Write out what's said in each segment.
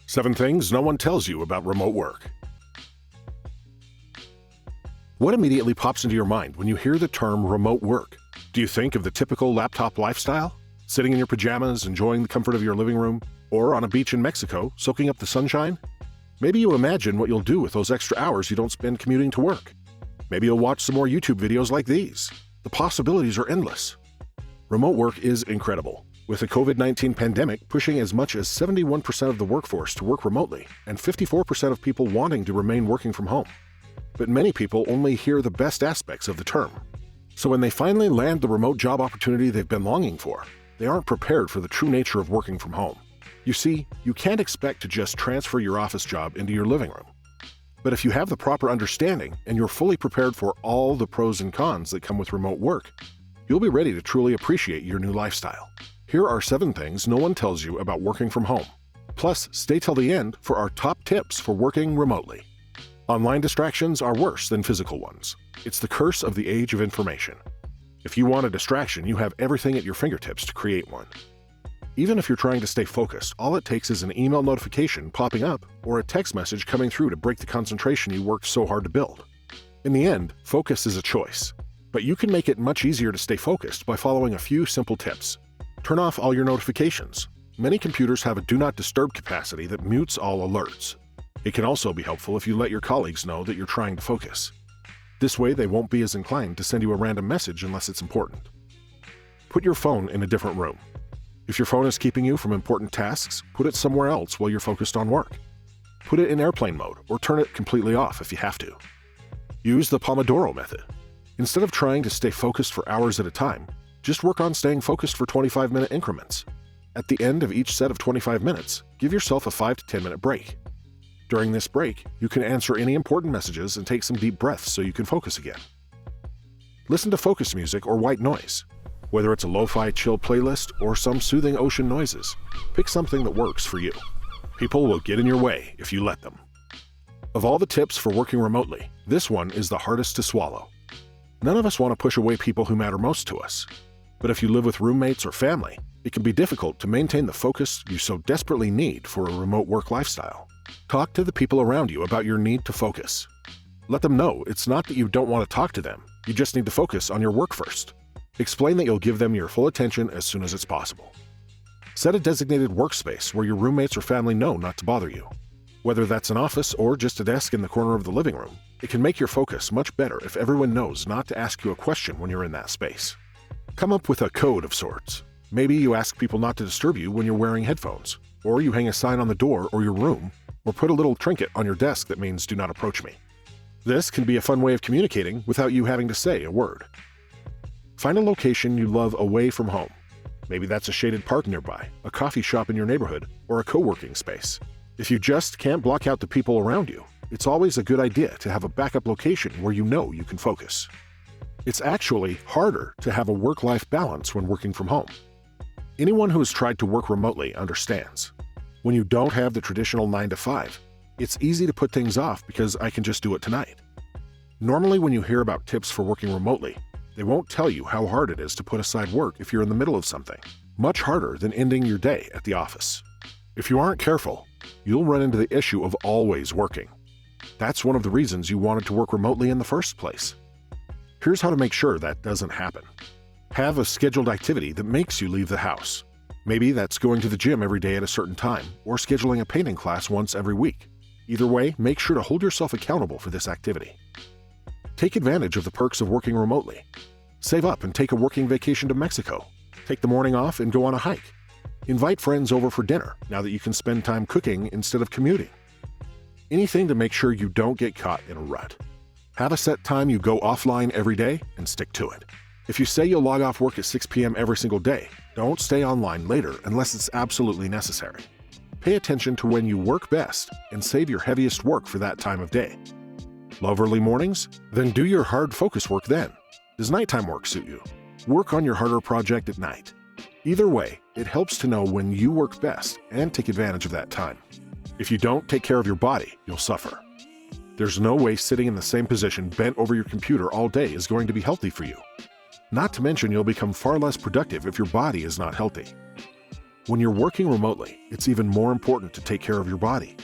7 things no one tells you about remote work. What immediately pops into your mind when you hear the term remote work? Do you think of the typical laptop lifestyle? Sitting in your pajamas, enjoying the comfort of your living room, or on a beach in Mexico, soaking up the sunshine? Maybe you imagine what you'll do with those extra hours you don't spend commuting to work. Maybe you'll watch some more YouTube videos like these. The possibilities are endless. Remote work is incredible, with the COVID-19 pandemic pushing as much as 71% of the workforce to work remotely and 54% of people wanting to remain working from home. But many people only hear the best aspects of the term. So when they finally land the remote job opportunity they've been longing for, they aren't prepared for the true nature of working from home. You see, you can't expect to just transfer your office job into your living room. But if you have the proper understanding and you're fully prepared for all the pros and cons that come with remote work, you'll be ready to truly appreciate your new lifestyle. Here are 7 things no one tells you about working from home. Plus, stay till the end for our top tips for working remotely. Online distractions are worse than physical ones. It's the curse of the age of information. If you want a distraction, you have everything at your fingertips to create one. Even if you're trying to stay focused, all it takes is an email notification popping up or a text message coming through to break the concentration you worked so hard to build. In the end, focus is a choice. But you can make it much easier to stay focused by following a few simple tips. Turn off all your notifications. Many computers have a do not disturb capacity that mutes all alerts. It can also be helpful if you let your colleagues know that you're trying to focus. This way, they won't be as inclined to send you a random message unless it's important. Put your phone in a different room. If your phone is keeping you from important tasks, put it somewhere else while you're focused on work. Put it in airplane mode or turn it completely off if you have to. Use the Pomodoro method. Instead of trying to stay focused for hours at a time, just work on staying focused for 25-minute increments. At the end of each set of 25 minutes, give yourself a 5 to 10-minute break. During this break, you can answer any important messages and take some deep breaths so you can focus again. Listen to focus music or white noise. Whether it's a lo-fi chill playlist or some soothing ocean noises, pick something that works for you. People will get in your way if you let them. Of all the tips for working remotely, this one is the hardest to swallow. None of us want to push away people who matter most to us. But if you live with roommates or family, it can be difficult to maintain the focus you so desperately need for a remote work lifestyle. Talk to the people around you about your need to focus. Let them know it's not that you don't want to talk to them, you just need to focus on your work first. Explain that you'll give them your full attention as soon as it's possible. Set a designated workspace where your roommates or family know not to bother you. Whether that's an office or just a desk in the corner of the living room, it can make your focus much better if everyone knows not to ask you a question when you're in that space. Come up with a code of sorts. Maybe you ask people not to disturb you when you're wearing headphones, or you hang a sign on the door or your room, or put a little trinket on your desk that means "do not approach me." This can be a fun way of communicating without you having to say a word. Find a location you love away from home. Maybe that's a shaded park nearby, a coffee shop in your neighborhood, or a co-working space. If you just can't block out the people around you, it's always a good idea to have a backup location where you know you can focus. It's actually harder to have a work-life balance when working from home. Anyone who has tried to work remotely understands. When you don't have the traditional 9 to 5, it's easy to put things off because I can just do it tonight. Normally, when you hear about tips for working remotely, they won't tell you how hard it is to put aside work if you're in the middle of something, much harder than ending your day at the office. If you aren't careful, you'll run into the issue of always working. That's one of the reasons you wanted to work remotely in the first place. Here's how to make sure that doesn't happen. Have a scheduled activity that makes you leave the house. Maybe that's going to the gym every day at a certain time, or scheduling a painting class once every week. Either way, make sure to hold yourself accountable for this activity. Take advantage of the perks of working remotely. Save up and take a working vacation to Mexico. Take the morning off and go on a hike. Invite friends over for dinner now that you can spend time cooking instead of commuting. Anything to make sure you don't get caught in a rut. Have a set time you go offline every day and stick to it. If you say you'll log off work at 6 p.m. every single day, don't stay online later unless it's absolutely necessary. Pay attention to when you work best and save your heaviest work for that time of day. Love early mornings? Then do your hard focus work then. Does nighttime work suit you? Work on your harder project at night. Either way, it helps to know when you work best and take advantage of that time. If you don't take care of your body, you'll suffer. There's no way sitting in the same position bent over your computer all day is going to be healthy for you. Not to mention you'll become far less productive if your body is not healthy. When you're working remotely, it's even more important to take care of your body.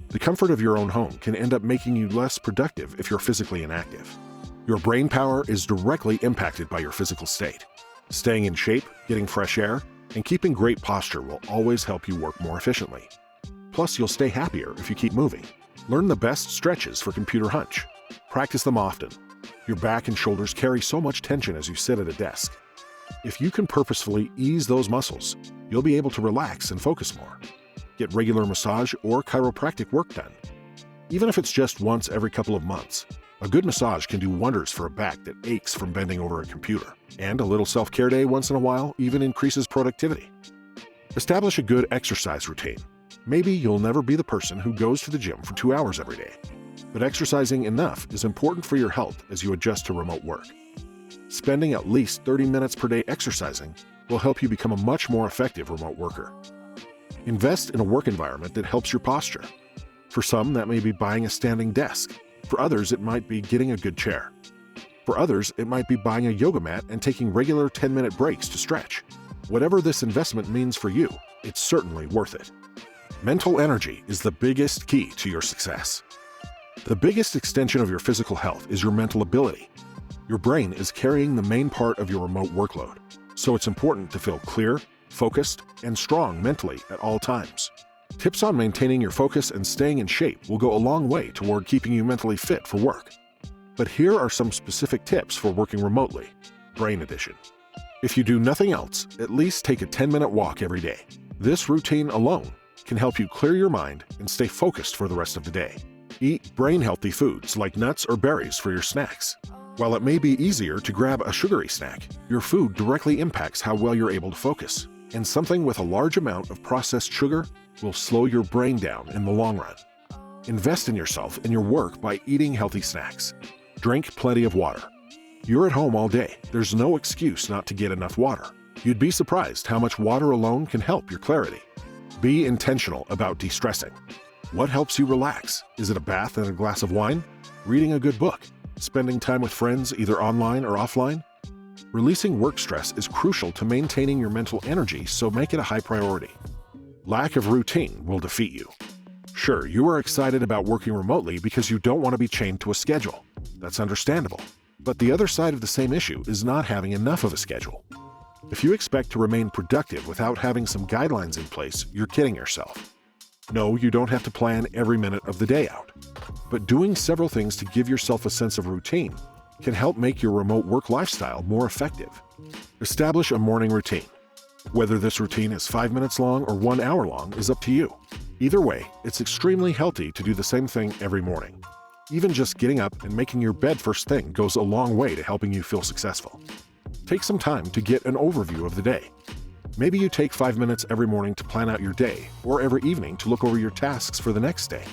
The comfort of your own home can end up making you less productive if you're physically inactive. Your brain power is directly impacted by your physical state. Staying in shape, getting fresh air, and keeping great posture will always help you work more efficiently. Plus, you'll stay happier if you keep moving. Learn the best stretches for computer hunch. Practice them often. Your back and shoulders carry so much tension as you sit at a desk. If you can purposefully ease those muscles, you'll be able to relax and focus more. Get regular massage or chiropractic work done. Even if it's just once every couple of months, a good massage can do wonders for a back that aches from bending over a computer. And a little self-care day once in a while even increases productivity. Establish a good exercise routine. Maybe you'll never be the person who goes to the gym for 2 hours every day, but exercising enough is important for your health as you adjust to remote work. Spending at least 30 minutes per day exercising will help you become a much more effective remote worker. Invest in a work environment that helps your posture. For some, that may be buying a standing desk. For others, it might be getting a good chair. For others, it might be buying a yoga mat and taking regular 10-minute breaks to stretch. Whatever this investment means for you, it's certainly worth it. Mental energy is the biggest key to your success. The biggest extension of your physical health is your mental ability. Your brain is carrying the main part of your remote workload, so it's important to feel clear, focused, and strong mentally at all times. Tips on maintaining your focus and staying in shape will go a long way toward keeping you mentally fit for work. But here are some specific tips for working remotely. Brain Edition. If you do nothing else, at least take a 10-minute walk every day. This routine alone can help you clear your mind and stay focused for the rest of the day. Eat brain-healthy foods like nuts or berries for your snacks. While it may be easier to grab a sugary snack, your food directly impacts how well you're able to focus. And something with a large amount of processed sugar will slow your brain down in the long run. Invest in yourself and your work by eating healthy snacks. Drink plenty of water. You're at home all day. There's no excuse not to get enough water. You'd be surprised how much water alone can help your clarity. Be intentional about de-stressing. What helps you relax? Is it a bath and a glass of wine? Reading a good book? Spending time with friends either online or offline? Releasing work stress is crucial to maintaining your mental energy, so make it a high priority. Lack of routine will defeat you. Sure, you are excited about working remotely because you don't want to be chained to a schedule. That's understandable. But the other side of the same issue is not having enough of a schedule. If you expect to remain productive without having some guidelines in place, you're kidding yourself. No, you don't have to plan every minute of the day out. But doing several things to give yourself a sense of routine can help make your remote work lifestyle more effective. Establish a morning routine. Whether this routine is 5 minutes long or 1 hour long is up to you. Either way, it's extremely healthy to do the same thing every morning. Even just getting up and making your bed first thing goes a long way to helping you feel successful. Take some time to get an overview of the day. Maybe you take 5 minutes every morning to plan out your day, or every evening to look over your tasks for the next day.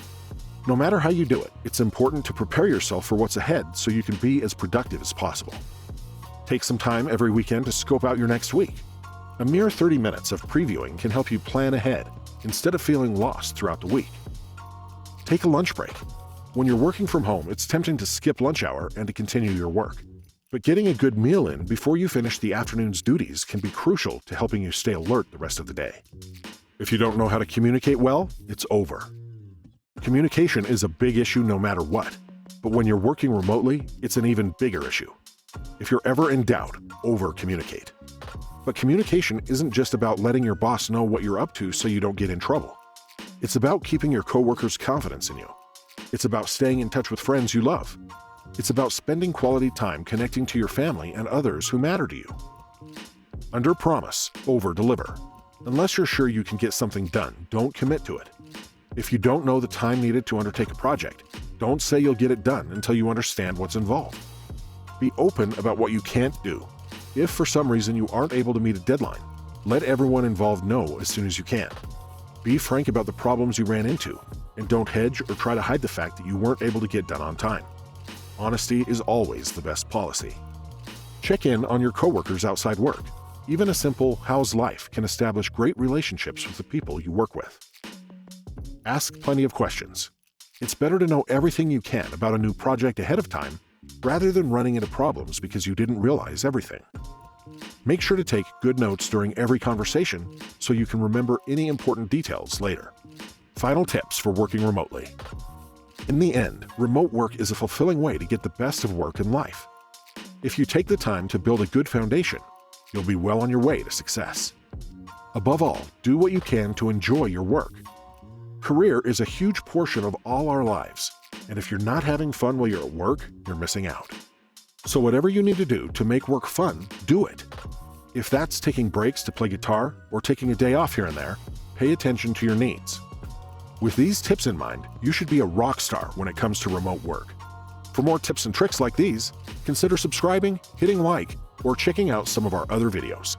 No matter how you do it, it's important to prepare yourself for what's ahead so you can be as productive as possible. Take some time every weekend to scope out your next week. A mere 30 minutes of previewing can help you plan ahead instead of feeling lost throughout the week. Take a lunch break. When you're working from home, it's tempting to skip lunch hour and to continue your work. But getting a good meal in before you finish the afternoon's duties can be crucial to helping you stay alert the rest of the day. If you don't know how to communicate well, it's over. Communication is a big issue no matter what, but when you're working remotely, it's an even bigger issue. If you're ever in doubt, over-communicate. But communication isn't just about letting your boss know what you're up to so you don't get in trouble. It's about keeping your coworkers' confidence in you. It's about staying in touch with friends you love. It's about spending quality time connecting to your family and others who matter to you. Under-promise, over-deliver. Unless you're sure you can get something done, don't commit to it. If you don't know the time needed to undertake a project, don't say you'll get it done until you understand what's involved. Be open about what you can't do. If for some reason you aren't able to meet a deadline, let everyone involved know as soon as you can. Be frank about the problems you ran into, and don't hedge or try to hide the fact that you weren't able to get done on time. Honesty is always the best policy. Check in on your coworkers outside work. Even a simple "how's life" can establish great relationships with the people you work with. Ask plenty of questions. It's better to know everything you can about a new project ahead of time rather than running into problems because you didn't realize everything. Make sure to take good notes during every conversation so you can remember any important details later. Final tips for working remotely. In the end, remote work is a fulfilling way to get the best of work and life. If you take the time to build a good foundation, you'll be well on your way to success. Above all, do what you can to enjoy your work. Career is a huge portion of all our lives, and if you're not having fun while you're at work, you're missing out. So whatever you need to do to make work fun, do it. If that's taking breaks to play guitar or taking a day off here and there, pay attention to your needs. With these tips in mind, you should be a rock star when it comes to remote work. For more tips and tricks like these, consider subscribing, hitting like, or checking out some of our other videos.